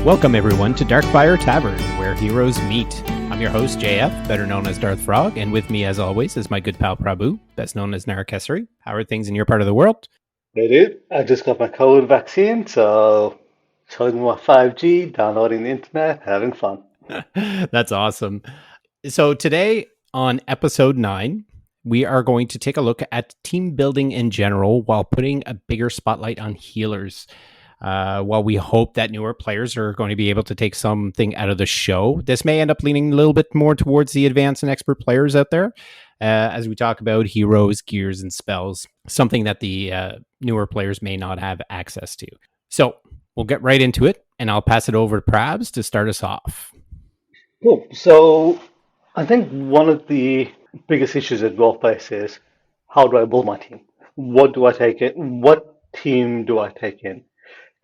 Welcome everyone to Darkfire Tavern, where heroes meet. I'm your host, JF, better known as Darth Frog, and with me as always is my good pal Prabhu, best known as Narakesari. How are things in your part of the world? Hey dude, I just got my COVID vaccine, so charging my 5G, downloading the internet, having fun. That's awesome. So today on episode 9, we are going to take a look at team building in general while putting a bigger spotlight on healers. While we hope that newer players are going to be able to take something out of the show, this may end up leaning a little bit more towards the advanced and expert players out there as we talk about heroes, gears, and spells, something that the newer players may not have access to. So we'll get right into it, and I'll pass it over to Prabs to start us off. Cool. So I think one of the biggest issues at Roleplace is how do I build my team? What do I take in? What team do I take in?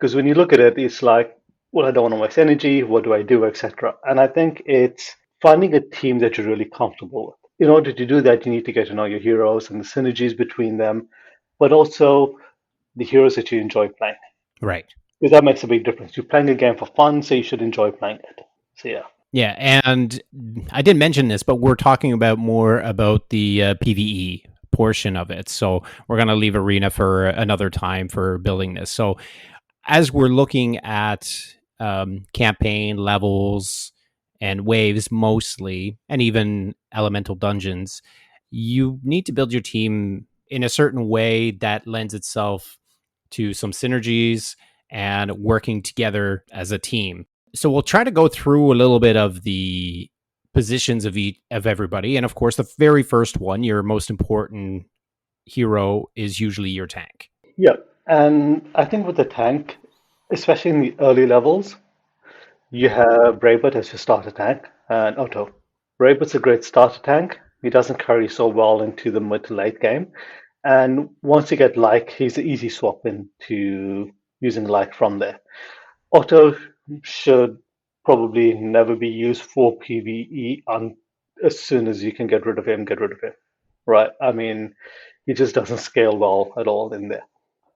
Because when you look at it, it's like, well, I don't want to waste energy. What do I do, etc. And I think it's finding a team that you're really comfortable with. In order to do that, you need to get to know your heroes and the synergies between them, but also the heroes that you enjoy playing. Right. Because that makes a big difference. You're playing a game for fun, so you should enjoy playing it. So yeah. Yeah, and I didn't mention this, but we're talking about more about the PvE portion of it. So we're going to leave Arena for another time for building this. So as we're looking at campaign levels and waves mostly, and even elemental dungeons, you need to build your team in a certain way that lends itself to some synergies and working together as a team. So we'll try to go through a little bit of the positions of everybody, and of course, the very first one, your most important hero, is usually your tank. Yeah. And I think with the tank, especially in the early levels, you have Raybot as your starter tank and Otto. Raybot's a great starter tank. He doesn't carry so well into the mid to late game. And once you get like, he's an easy swap into using like from there. Otto should probably never be used for PvE as soon as you can get rid of him, get rid of him. Right? I mean, he just doesn't scale well at all in there.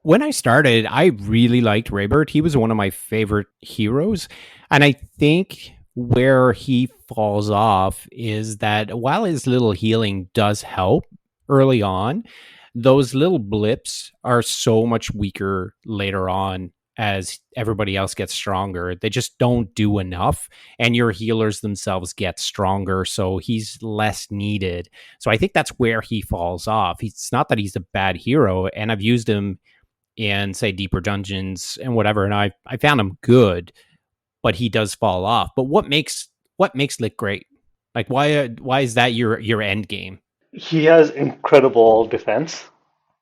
When I started, I really liked Raybert. He was one of my favorite heroes. And I think where he falls off is that while his little healing does help early on, those little blips are so much weaker later on as everybody else gets stronger. They just don't do enough, and your healers themselves get stronger, so he's less needed. So I think that's where he falls off. It's not that he's a bad hero, and I've used him in, say, deeper dungeons and whatever, and I found him good, but he does fall off. But what makes Lick great? Like why is that your end game? He has incredible defense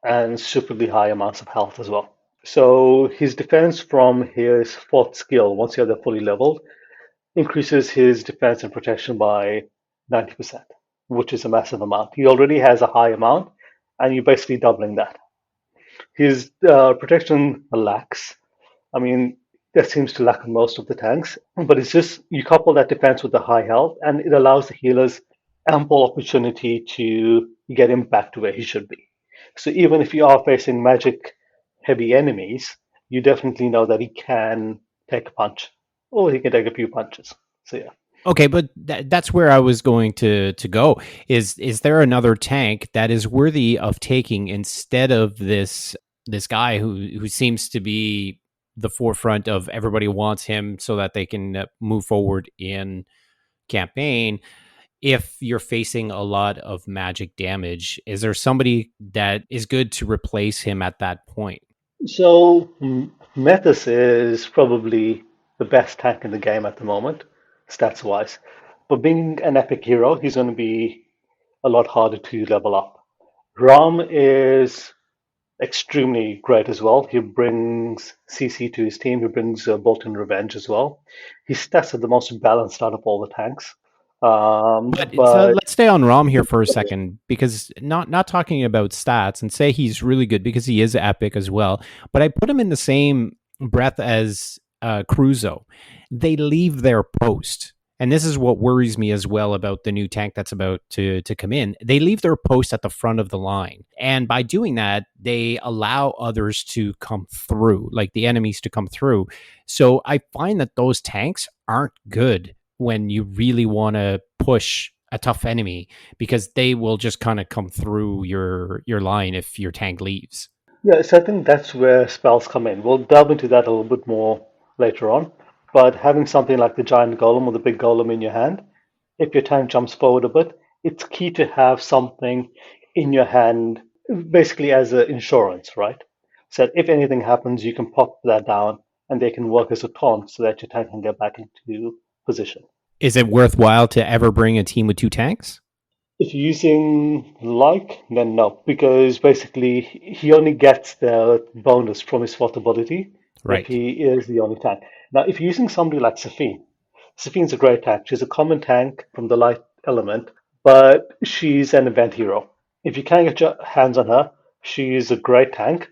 and stupidly high amounts of health as well. So his defense from his fourth skill, once you have that fully leveled, increases his defense and protection by 90%, which is a massive amount. He already has a high amount, and you're basically doubling that. His protection lacks. I mean, that seems to lack in most of the tanks, but it's just you couple that defense with the high health, and it allows the healers ample opportunity to get him back to where he should be. So even if you are facing magic heavy enemies, you definitely know that he can take a punch, or he can take a few punches. So yeah. Okay, but that's where I was going to go. Is there another tank that is worthy of taking instead of this guy who seems to be the forefront of everybody wants him so that they can move forward in campaign? If you're facing a lot of magic damage, is there somebody that is good to replace him at that point? So Metis is probably the best tank in the game at the moment, stats wise. But being an epic hero, he's going to be a lot harder to level up. Ram is extremely great as well. He brings CC to his team. He brings Bolt and Revenge as well. His stats are the most balanced out of all the tanks. So But let's stay on Rom here for a second, because not talking about stats, and say he's really good because he is epic as well. But I put him in the same breath as Cruzo. They leave their post, And this is what worries me as well about the new tank that's about to come in. They leave their post at the front of the line. And by doing that, they allow others to come through, like the enemies to come through. So I find that those tanks aren't good when you really want to push a tough enemy because they will just kind of come through your line if your tank leaves. Yeah, so I think that's where spells come in. We'll delve into that a little bit more later on. But having something like the giant golem or the big golem in your hand, if your tank jumps forward a bit, it's key to have something in your hand, basically as an insurance, right? So that if anything happens, you can pop that down and they can work as a taunt so that your tank can get back into position. Is it worthwhile to ever bring a team with two tanks? If you're using like, then no, because basically he only gets the bonus from his fort ability if Right. he is the only tank. Now, if you're using somebody like Safine, Safine's a great tank. She's a common tank from the light element, but she's an event hero. If you can get your hands on her, she's a great tank.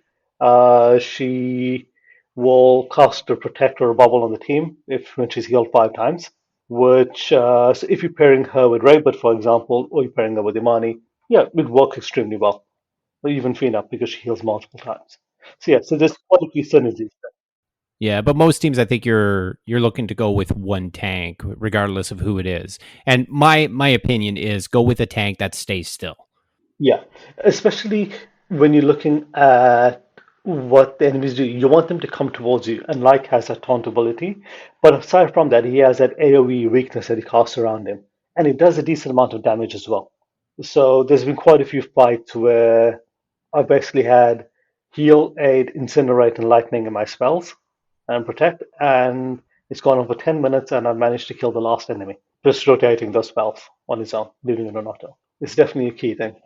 She will cast a protect or a bubble on the team if when she's healed 5 times. Which, so if you're pairing her with Raybert, for example, or you're pairing her with Imani, yeah, it works extremely well. Or even Fina because she heals multiple times. So yeah, so there's quite a few synergies. Yeah, but most teams I think you're looking to go with one tank regardless of who it is. And my opinion is go with a tank that stays still. Yeah, especially when you're looking at what the enemies do. You want them to come towards you, and Like has a taunt ability. But aside from that, he has that AoE weakness that he casts around him, and it does a decent amount of damage as well. So there's been quite a few fights where I basically had heal, aid, incinerate, and lightning in my spells and protect, and it's gone on for 10 minutes, and I've managed to kill the last enemy, just rotating those spells on its own, leaving it on auto. It's definitely a key thing.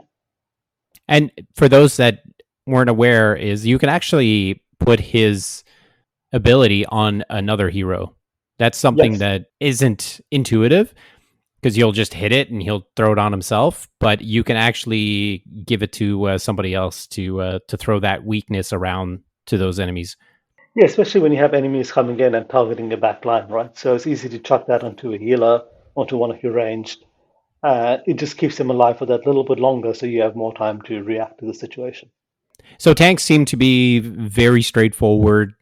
And for those that weren't aware is you can actually put his ability on another hero. That's something Yes. that isn't intuitive because you'll just hit it and he'll throw it on himself, but you can actually give it to somebody else to throw that weakness around to those enemies. Yeah, especially when you have enemies coming in and targeting your back line, right? So it's easy to chuck that onto a healer, onto one of your ranged. It just keeps them alive for that little bit longer, so you have more time to react to the situation. So tanks seem to be very straightforward.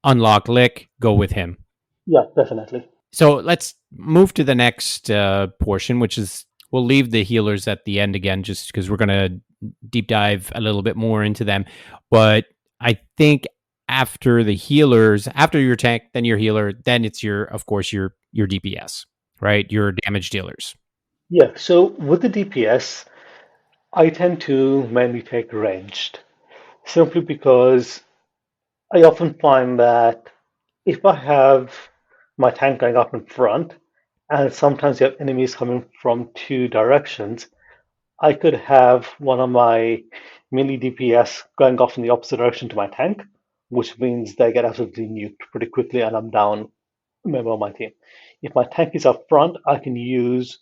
Unlock Lick, go with him. Yeah, definitely. So let's move to the next portion, which is we'll leave the healers at the end again, just because we're going to deep dive a little bit more into them. But I think after the healers, after your tank, then your healer, then it's your, of course, your DPS, right? Your damage dealers. Yeah, so with the DPS, I tend to mainly take ranged, simply because I often find that if I have my tank going up in front, and sometimes you have enemies coming from two directions, I could have one of my melee DPS going off in the opposite direction to my tank, which means they get absolutely nuked pretty quickly and I'm down a member of my team. If my tank is up front, I can use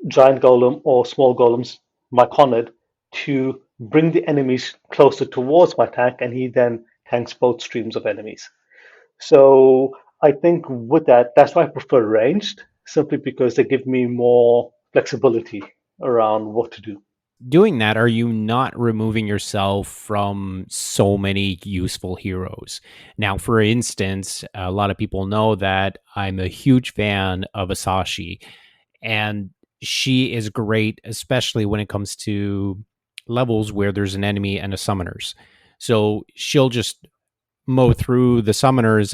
giant golem or small golems, my Conid, to bring the enemies closer towards my tank, and he then tanks both streams of enemies. So I think with that, that's why I prefer ranged, simply because they give me more flexibility around what to do. Doing that, are you not removing yourself from so many useful heroes? Now, for instance, a lot of people know that I'm a huge fan of Asashi, and she is great, especially when it comes to levels where there's an enemy and a summoners. So she'll just mow through the summoners,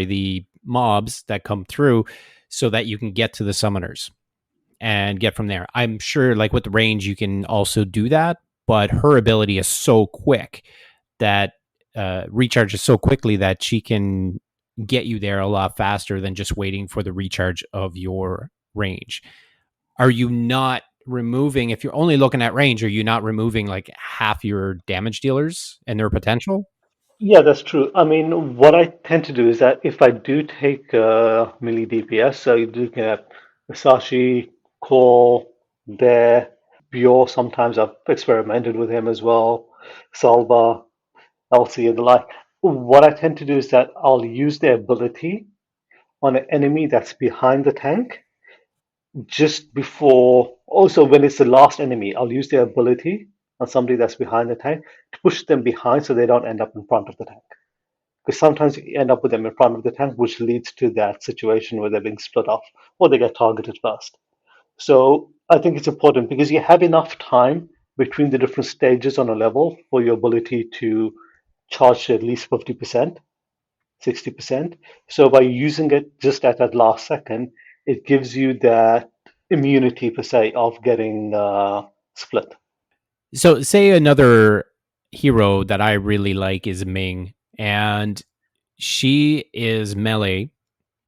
the mobs that come through, so that you can get to the summoners and get from there. I'm sure, like with the range, you can also do that, but her ability is so quick that recharges so quickly that she can get you there a lot faster than just waiting for the recharge of your range. Are you not removing, if you're only looking at range, are you not removing like half your damage dealers and their potential? Yeah, that's true. I mean, what I tend to do is that if I do take melee DPS, so you do get Musashi, Core, Bear, Bjor, sometimes I've experimented with him as well, Salva, Elsie, and the like. What I tend to do is that I'll use their ability on an enemy that's behind the tank just before. Also, when it's the last enemy, I'll use their ability on somebody that's behind the tank to push them behind so they don't end up in front of the tank. Because sometimes you end up with them in front of the tank, which leads to that situation where they're being split off or they get targeted first. So I think it's important because you have enough time between the different stages on a level for your ability to charge to at least 50%, 60%. So by using it just at that last second, it gives you that immunity per se of getting split. So, say another hero that I really like is Ming, and she is melee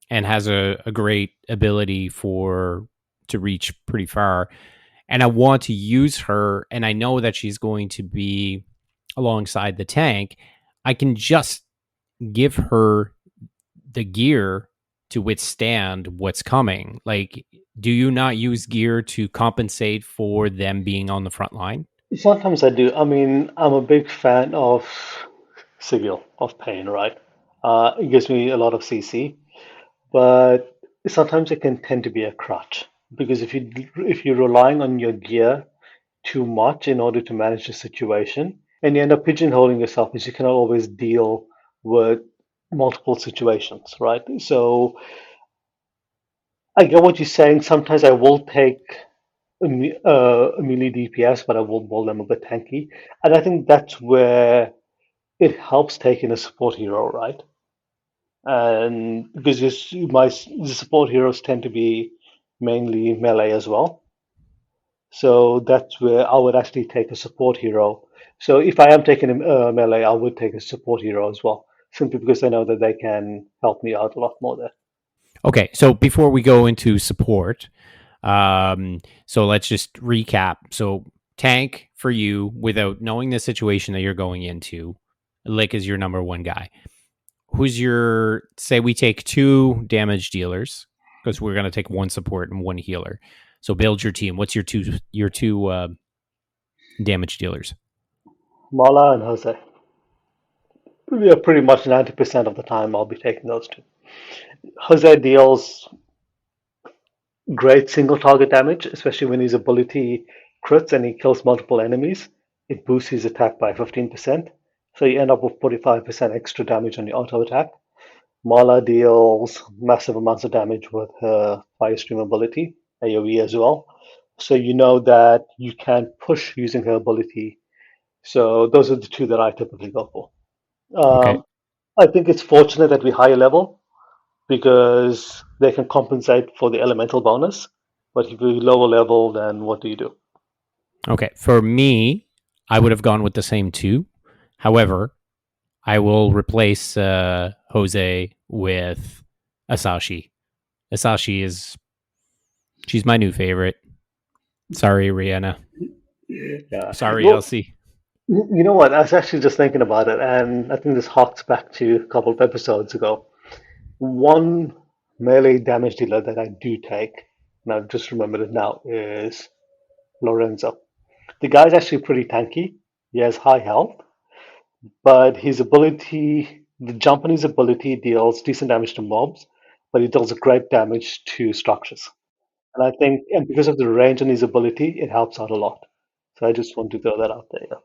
and has a great ability for to reach pretty far. And I want to use her, and I know that she's going to be alongside the tank. I can just give her the gear to withstand what's coming. Like, do you not use gear to compensate for them being on the front line? Sometimes I do. I mean, I'm a big fan of Sigil, of Pain, right? It gives me a lot of CC, but sometimes it can tend to be a crutch because if you're relying on your gear too much in order to manage the situation, and you end up pigeonholing yourself because you cannot always deal with multiple situations, right? So I get what you're saying. Sometimes I will take a melee DPS, but I will ball them a bit tanky, and I think that's where it helps taking a support hero, right? And because the support heroes tend to be mainly melee as well. So that's where I would actually take a support hero. So if I am taking a melee, I would take a support hero as well, simply because I know that they can help me out a lot more there. Okay, so before we go into support, so let's just recap. So tank for you, without knowing the situation that you're going into, Lick is your number one guy. Who's your, say we take two damage dealers because we're going to take one support and one healer. So build your team. What's your two damage dealers? Mala and Jose. Yeah, pretty much 90% of the time I'll be taking those two. Jose deals great single target damage, especially when his ability crits and he kills multiple enemies. It boosts his attack by 15%. So you end up with 45% extra damage on your auto attack. Mala deals massive amounts of damage with her Fire Stream ability, AoE as well. So you know that you can push using her ability. So those are the two that I typically go for. Okay. I think it's fortunate that we higher level because they can compensate for the elemental bonus. But if you lower level, then what do you do? Okay. For me, I would have gone with the same two. However, I will replace Jose with Asashi. Asashi is she's my new favorite. Sorry, Rihanna. Yeah. Sorry, Well, Elsie. you know what? I was actually just thinking about it, and I think this harks back to a couple of episodes ago. One melee damage dealer that I do take, and I've just remembered it now, is Lorenzo. The guy's actually pretty tanky. He has high health, but the jump on his ability deals decent damage to mobs, but he deals great damage to structures. And I think, and because of the range on his ability, it helps out a lot. So I just want to throw that out there.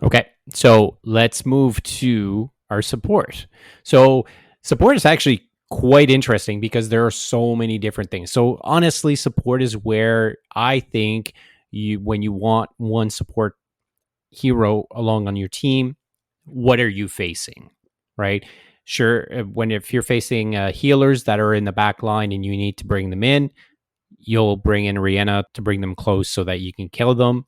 Okay, so let's move to our support. So support is actually quite interesting because there are so many different things. So honestly, support is where I think you when you want one support hero along on your team, what are you facing? Right? Sure, when if you're facing healers that are in the back line and you need to bring them in, you'll bring in Rihanna to bring them close so that you can kill them.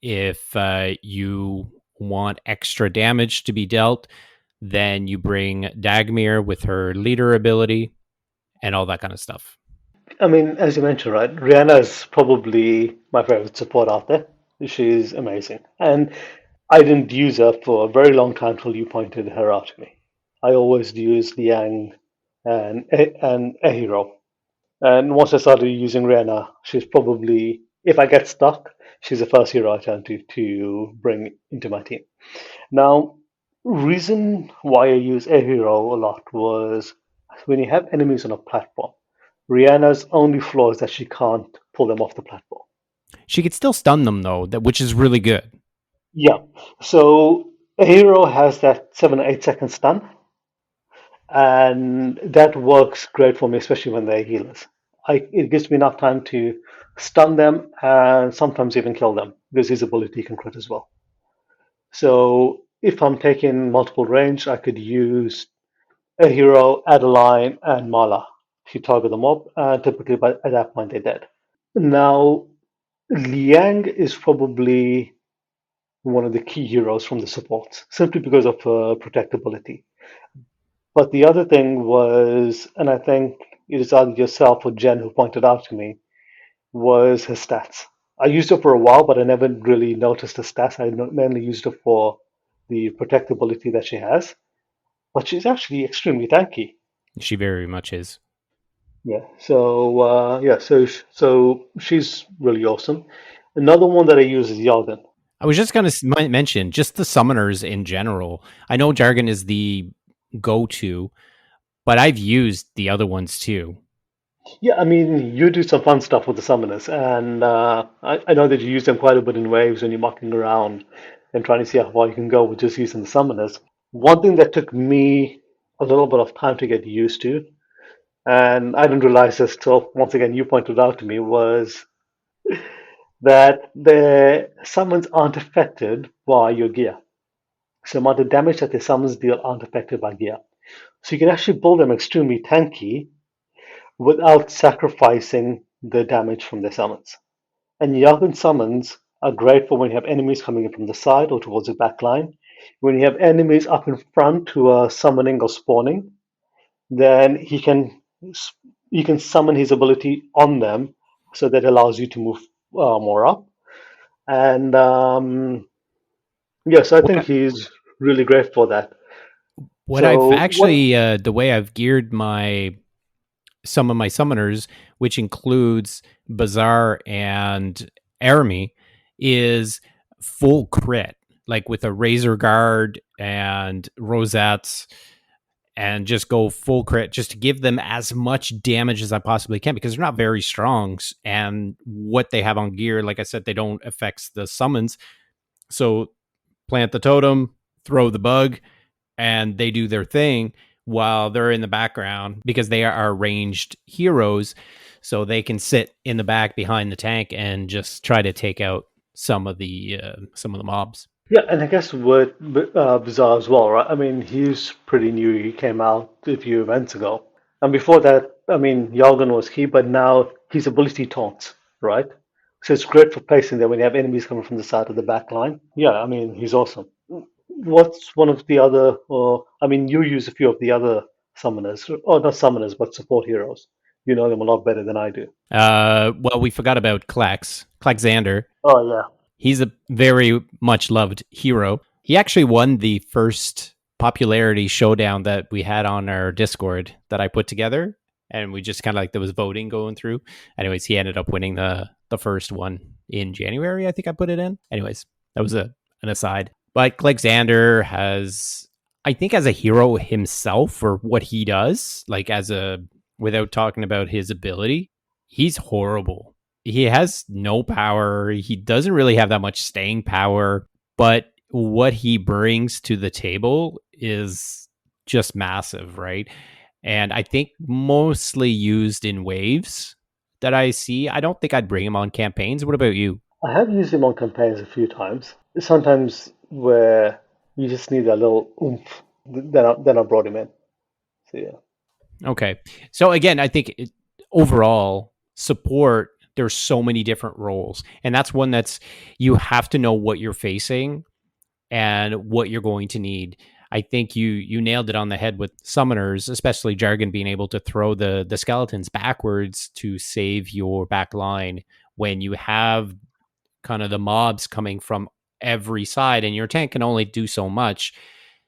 If you want extra damage to be dealt, then you bring Dagmir with her leader ability and all that kind of stuff. I mean, as you mentioned, right, Rihanna is probably my favorite support out there. She's amazing. And I didn't use her for a very long time till you pointed her out to me. I always used Liang and a hero. And once I started using Rihanna, she's probably, if I get stuck, she's the first hero I turn to bring into my team. Now, reason why I use a hero a lot was when you have enemies on a platform, Rihanna's only flaw is that she can't pull them off the platform. She could still stun them though, which is really good. Yeah. So a hero has that 7 or 8 second stun, and that works great for me, especially when they're healers. It gives me enough time to stun them and sometimes even kill them because his ability can crit as well. So if I'm taking multiple range, I could use a hero, Adeline, and Mala to target them up, and typically at that point they're dead. Now, Liang is probably one of the key heroes from the supports, simply because of protectability. But the other thing was, and I think it is either yourself or Jen who pointed out to me, was her stats. I used her for a while, but I never really noticed the stats. I mainly used her for the protectability that she has. But she's actually extremely tanky. She very much is. Yeah. So she's really awesome. Another one that I use is Yarden. I was just going to mention just the summoners in general. I know Jargon is the go to, but I've used the other ones too. Yeah, I mean, you do some fun stuff with the summoners, and I know that you use them quite a bit in waves when you're mucking around and trying to see how far you can go with just using the summoners. One thing that took me a little bit of time to get used to, and I didn't realize this till once again you pointed out to me, was that the summons aren't affected by your gear. So the amount of damage that the summons deal aren't affected by gear. So you can actually build them extremely tanky without sacrificing the damage from their summons. And Yagen summons are great for when you have enemies coming in from the side or towards the back line. When you have enemies up in front who are summoning or spawning, then he can summon his ability on them, so that allows you to move more up. And yes, I think What he's really great for that. what I've So what actually the way I've geared my some of my summoners, which includes Bazaar and Arami, is full crit, like with a Razor Guard and Rosettes, and just go full crit just to give them as much damage as I possibly can because they're not very strong. And what they have on gear, like I said, they don't affect the summons. So plant the totem, throw the bug, and they do their thing while they're in the background because they are ranged heroes. So they can sit in the back behind the tank and just try to take out some of the mobs. Yeah, and I guess with Bizarre as well, right? I mean, he's pretty new. He came out a few events ago. And before that, I mean, Yalgan was key, but now his ability taunts, right? So it's great for placing there when you have enemies coming from the side of the back line. Yeah, I mean, he's awesome. What's one of the other, or I mean, you use a few of the other summoners, or not summoners, but support heroes. You know them a lot better than I do. Well, we forgot about Klexander. Oh, yeah. He's a very much loved hero. He actually won the first popularity showdown that we had on our Discord that I put together, and we just kind of like there was voting going through. Anyways, he ended up winning the first one in January. I think I put it in. Anyways, that was an aside. But Alexander has, I think, as a hero himself for what he does, like as a without talking about his ability, he's horrible. He has no power. He doesn't really have that much staying power, but what he brings to the table is just massive, right? And I think mostly used in waves that I see. I don't think I'd bring him on campaigns. What about you? I have used him on campaigns a few times. Sometimes where you just need a little oomph, then I brought him in. So yeah. Okay. So again, I think overall support, there's so many different roles. And that's one that's you have to know what you're facing and what you're going to need. I think you nailed it on the head with summoners, especially Jargon being able to throw the skeletons backwards to save your back line when you have kind of the mobs coming from every side and your tank can only do so much.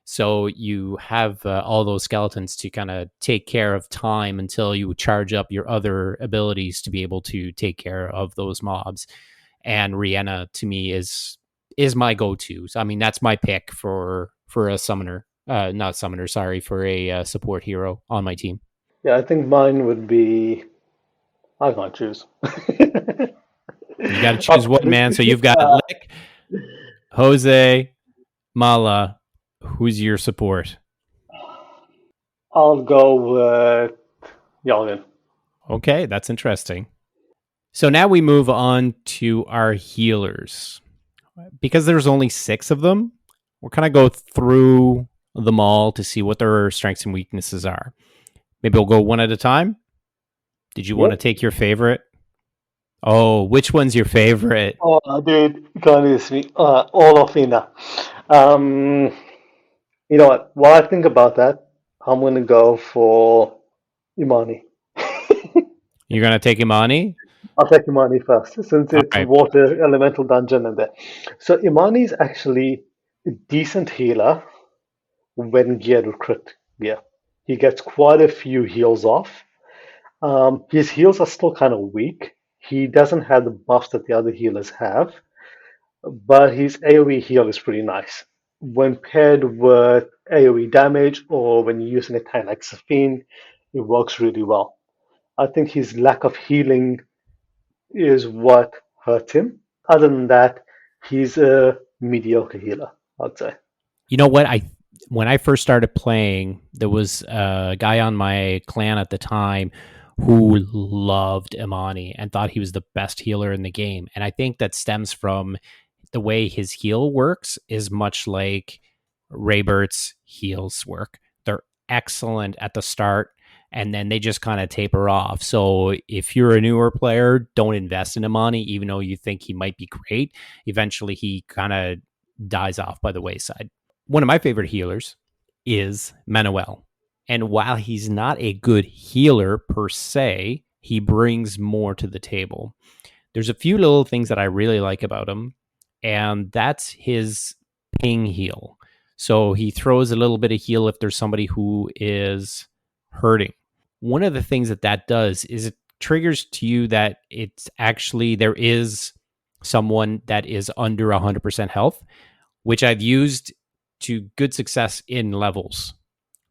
So you have all those skeletons to kind of take care of time until you charge up your other abilities to be able to take care of those mobs. And Rihanna to me is my go-to. So, I mean, that's my pick for a summoner, not summoner, sorry, for a support hero on my team. Yeah, I think mine would be. I can't choose. You got to choose one, Okay, man. So you've got Lick, Jose, Mala. Who's your support? I'll go with Yalin. Okay, that's interesting. So now we move on to our healers. Because there's only six of them, we'll kind of go through them all to see what their strengths and weaknesses are. Maybe we'll go one at a time. Did you want to Yep. take your favorite? Oh, which one's your favorite? Oh, dude, God is me. All of Ina. Um, you know what? While I think about that, I'm gonna go for Imani. You're going to take Imani? I'll take Imani first, since All it's right. water elemental dungeon in there. So Imani is actually a decent healer when geared with crit gear. He gets quite a few heals off. His heals are still kind of weak. He doesn't have the buffs that the other healers have, but his AoE heal is pretty nice. When paired with AoE damage or when you're using a tank like Safine, it works really well. I think his lack of healing is what hurts him. Other than that, he's a mediocre healer, I'd say. You know what? I When I first started playing, there was a guy on my clan at the time who loved Imani and thought he was the best healer in the game. And I think that stems from the way his heal works is much like Raybert's heals work. They're excellent at the start and then they just kind of taper off. So if you're a newer player, don't invest in Imani, even though you think he might be great. Eventually, he kind of dies off by the wayside. One of my favorite healers is Manuel. And while he's not a good healer per se, he brings more to the table. There's a few little things that I really like about him, and that's his ping heal. So he throws a little bit of heal if there's somebody who is hurting. One of the things that that does is it triggers to you that it's actually there is someone that is under 100% health, which I've used to good success in levels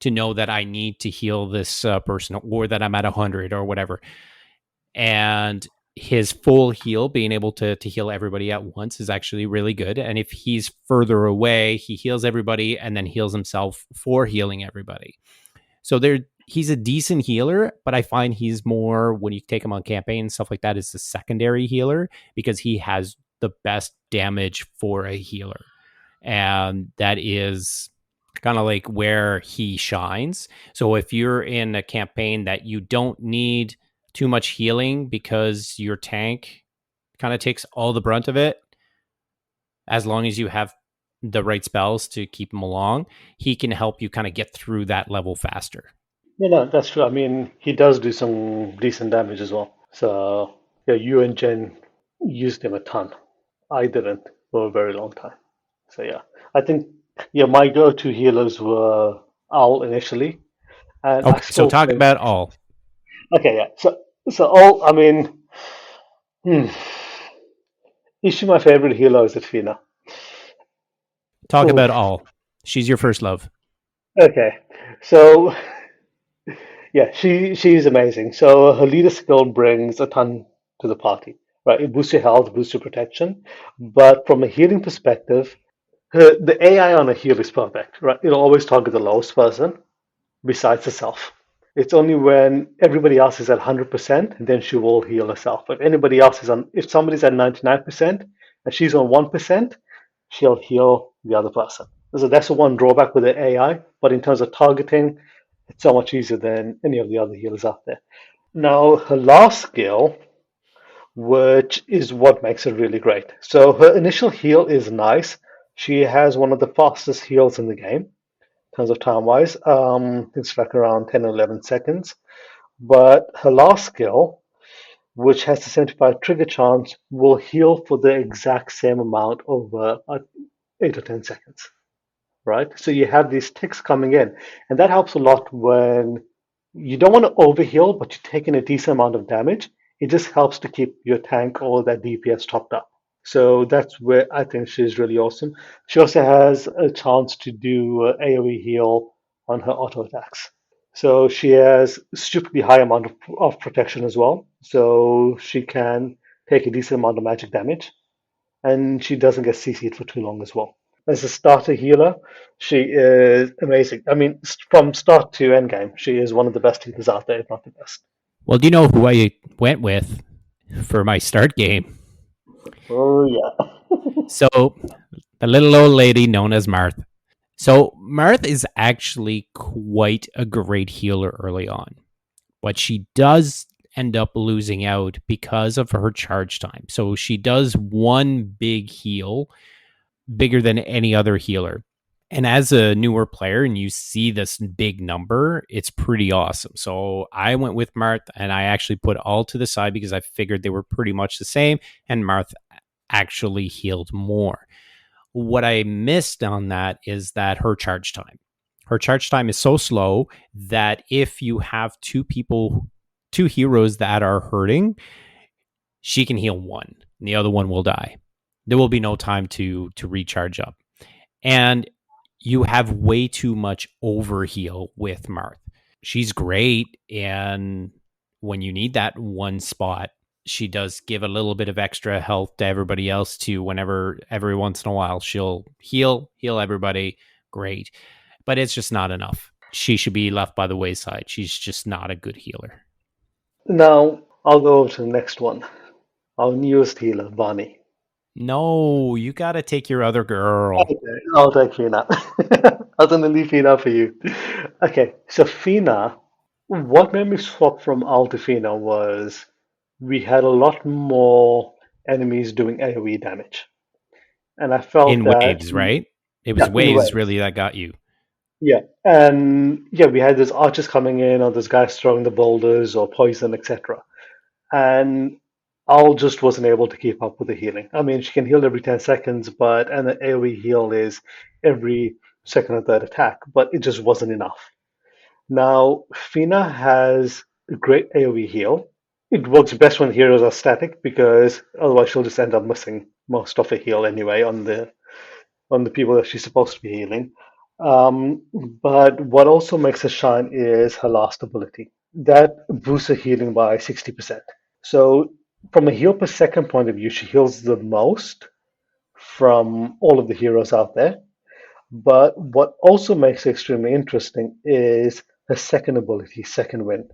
to know that I need to heal this person or that I'm at 100 or whatever. And his full heal, being able to heal everybody at once, is actually really good. And if he's further away, he heals everybody and then heals himself for healing everybody. So he's a decent healer, but I find he's more when you take him on campaign and stuff like that is the secondary healer because he has the best damage for a healer. And that is kind of like where he shines. So if you're in a campaign that you don't need too much healing because your tank kind of takes all the brunt of it, as long as you have the right spells to keep him along, he can help you kind of get through that level faster. Yeah, no, that's true. I mean, he does do some decent damage as well. So, yeah, you and Jen used him a ton. I didn't for a very long time. So, yeah, I think, yeah, my go-to healers were Owl initially, and I Okay, so still talk think, about all. okay, yeah. So all, I mean, hmm, is she my favorite healer? Or is it Fina? Talk about Oof. all. She's your first love. Okay, so yeah, she's amazing. So her leader skill brings a ton to the party, right? It boosts your health, boosts your protection, but from a healing perspective, the AI on a heal is perfect, right? It'll always target the lowest person besides herself. It's only when everybody else is at 100%, then she will heal herself. If somebody's at 99% and she's on 1%, she'll heal the other person. So that's the one drawback with the AI. But in terms of targeting, it's so much easier than any of the other healers out there. Now, her last skill, which is what makes her really great. So her initial heal is nice. She has one of the fastest heals in the game in terms of time wise. It's like around 10 or 11 seconds. But her last skill, which has the 75 trigger chance, will heal for the exact same amount over 8 or 10 seconds, right? So you have these ticks coming in, and that helps a lot when you don't want to overheal, but you're taking a decent amount of damage. It just helps to keep your tank or that DPS topped up. So that's where I think she's really awesome. She also has a chance to do AoE heal on her auto attacks. So she has stupidly high amount of protection as well. So she can take a decent amount of magic damage, and she doesn't get CC'd for too long as well. As a starter healer, she is amazing. I mean, from start to end game, she is one of the best healers out there, if not the best. Well, do you know who I went with for my start game? Oh yeah. So, the little old lady known as Marth. So, Marth is actually quite a great healer early on, but she does end up losing out because of her charge time. So, she does one big heal, bigger than any other healer. And as a newer player and you see this big number, it's pretty awesome. So I went with Marth and I actually put all to the side because I figured they were pretty much the same. And Marth actually healed more. What I missed on that is that her charge time. Her charge time is so slow that if you have two heroes that are hurting, she can heal one and the other one will die. There will be no time to recharge up. And you have way too much overheal with Marth. She's great, and when you need that one spot, she does give a little bit of extra health to everybody else too. Whenever every once in a while she'll heal everybody, great. But it's just not enough. She should be left by the wayside. She's just not a good healer. Now I'll go over to the next one. Our newest healer, Vani. No, you got to take your other girl. Okay, I'll take Fina. I was gonna leave Fina for you. Okay, so Fina, what made me swap from Al to Fina was we had a lot more enemies doing AoE damage. And I felt In that, waves, right? It was yeah, in waves waves. really that got you. Yeah. And yeah, we had those archers coming in, or those guys throwing the boulders or poison, etc. And Al just wasn't able to keep up with the healing. I mean, she can heal every 10 seconds, but and the AoE heal is every second or third attack, but it just wasn't enough. Now, Fina has a great AoE heal. It works best when heroes are static because otherwise she'll just end up missing most of her heal anyway on the people that she's supposed to be healing. But what also makes her shine is her last ability. That boosts her healing by 60%. So, from a heal per second point of view, she heals the most from all of the heroes out there. But what also makes her extremely interesting is her second ability, Second Wind.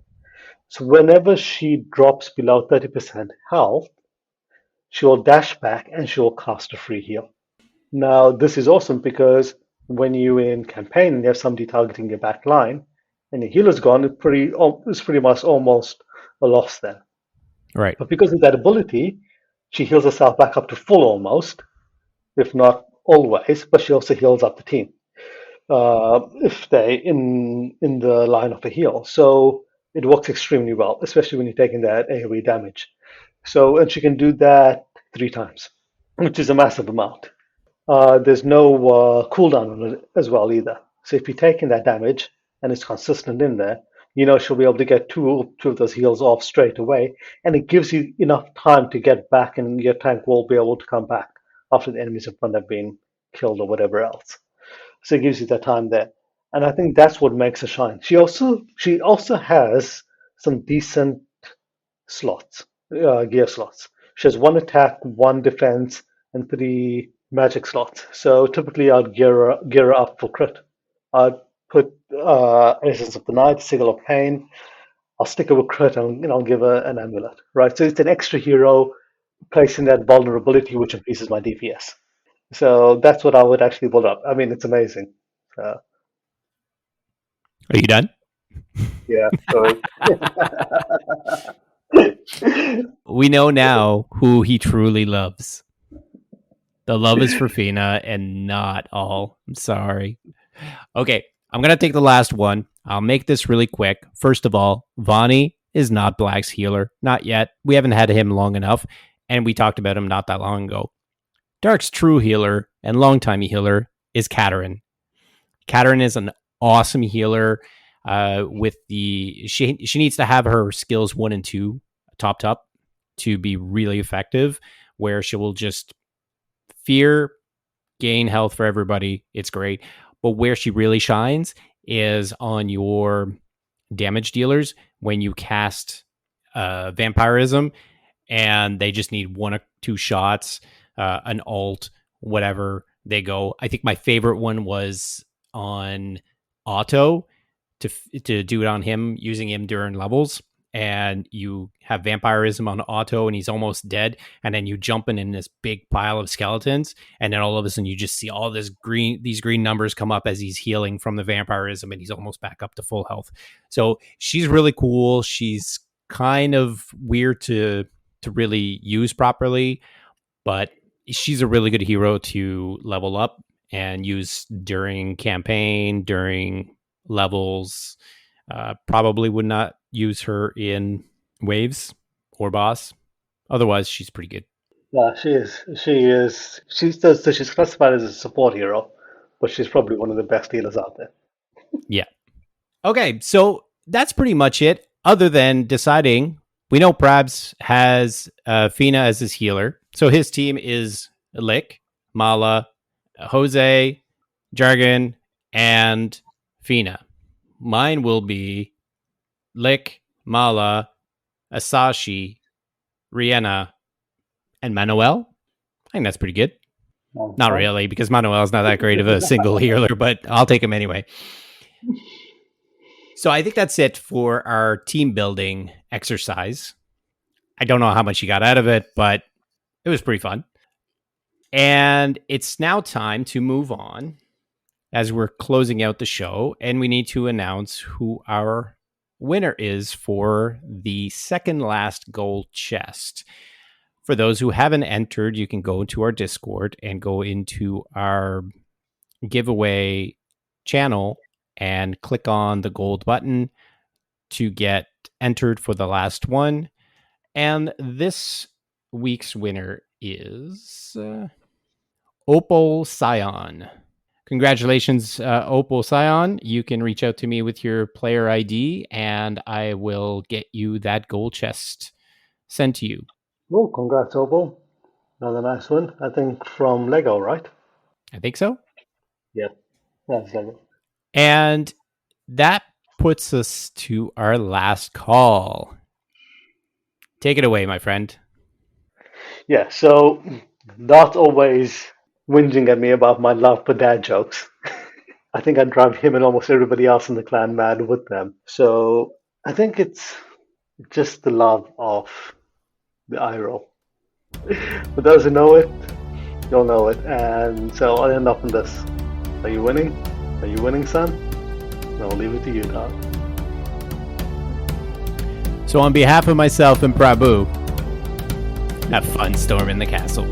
So, whenever she drops below 30% health, she will dash back and she will cast a free heal. Now, this is awesome because when you're in campaign and you have somebody targeting your back line and your healer's gone, it's pretty much almost a loss there. Right. But because of that ability, she heals herself back up to full almost, if not always, but she also heals up the team if they in the line of a heal. So it works extremely well, especially when you're taking that AoE damage. So and she can do that 3 times, which is a massive amount. There's no cooldown on it as well either. So if you're taking that damage and it's consistent in there, you know she'll be able to get two of those heals off straight away, and it gives you enough time to get back, and your tank will be able to come back after the enemies in front have been killed or whatever else. So it gives you that time there, and I think that's what makes her shine. She also has some decent slots, gear slots. She has one attack, one defense, and 3 magic slots. So typically, I'd gear her up for crit. I'd put Essence of the Night, Sigil of Pain. I'll stick her with crit and I'll give her an amulet. Right. So it's an extra hero placing that vulnerability, which increases my DPS. So that's what I would actually build up. I mean, it's amazing. So, Are you done? yeah. So We know now who he truly loves. The love is for Fina and not all. I'm sorry. Okay, I'm going to take the last one. I'll make this really quick. First of all, Vani is not Black's healer. Not yet. We haven't had him long enough, and we talked about him not that long ago. Dark's true healer and longtime healer is Katarine. Katarine is an awesome healer. With the she needs to have her skills 1 and 2 topped up to be really effective. Where she will just fear, gain health for everybody. It's great. But where she really shines is on your damage dealers when you cast vampirism, and they just need one or two shots, an alt, whatever they go. I think my favorite one was on Otto to do it on him, using him during levels. And you have vampirism on Otto, and he's almost dead. And then you jump in this big pile of skeletons, and then all of a sudden you just see all these green numbers come up as he's healing from the vampirism, and he's almost back up to full health. So she's really cool. She's kind of weird to really use properly, but she's a really good hero to level up and use during campaign, during levels. Probably would not use her in waves or boss. Otherwise, she's pretty good. Yeah, she is. She is. She's classified as a support hero, but she's probably one of the best healers out there. Yeah. Okay, so that's pretty much it. Other than deciding, we know Prabs has Fina as his healer. So his team is Lick, Mala, Jose, Jargon, and Fina. Mine will be Lick, Mala, Asashi, Rihanna, and Manuel. I think that's pretty good. Not really, because Manuel's not that great of a single healer, but I'll take him anyway. So I think that's it for our team building exercise. I don't know how much you got out of it, but it was pretty fun. And it's now time to move on as we're closing out the show, and we need to announce who our winner is for the second last gold chest. For those who haven't entered, you can go into our Discord and go into our giveaway channel and click on the gold button to get entered for the last one. And this week's winner is Opal Scion. Congratulations, Opal Scion. You can reach out to me with your player ID, and I will get you that gold chest sent to you. Oh, congrats, Opal. Another nice one. I think from Lego, right? I think so. Yeah, that's Lego. And that puts us to our last call. Take it away, my friend. Yeah, so not always whinging at me about my love for dad jokes. I think I drive him and almost everybody else in the clan mad with them. So I think it's just the love of the eye roll. For those who know it, you'll know it. And so I'll end up in this. Are you winning? Are you winning, son? I'll leave it to you, dog. So on behalf of myself and Prabhu, have fun storming the castle.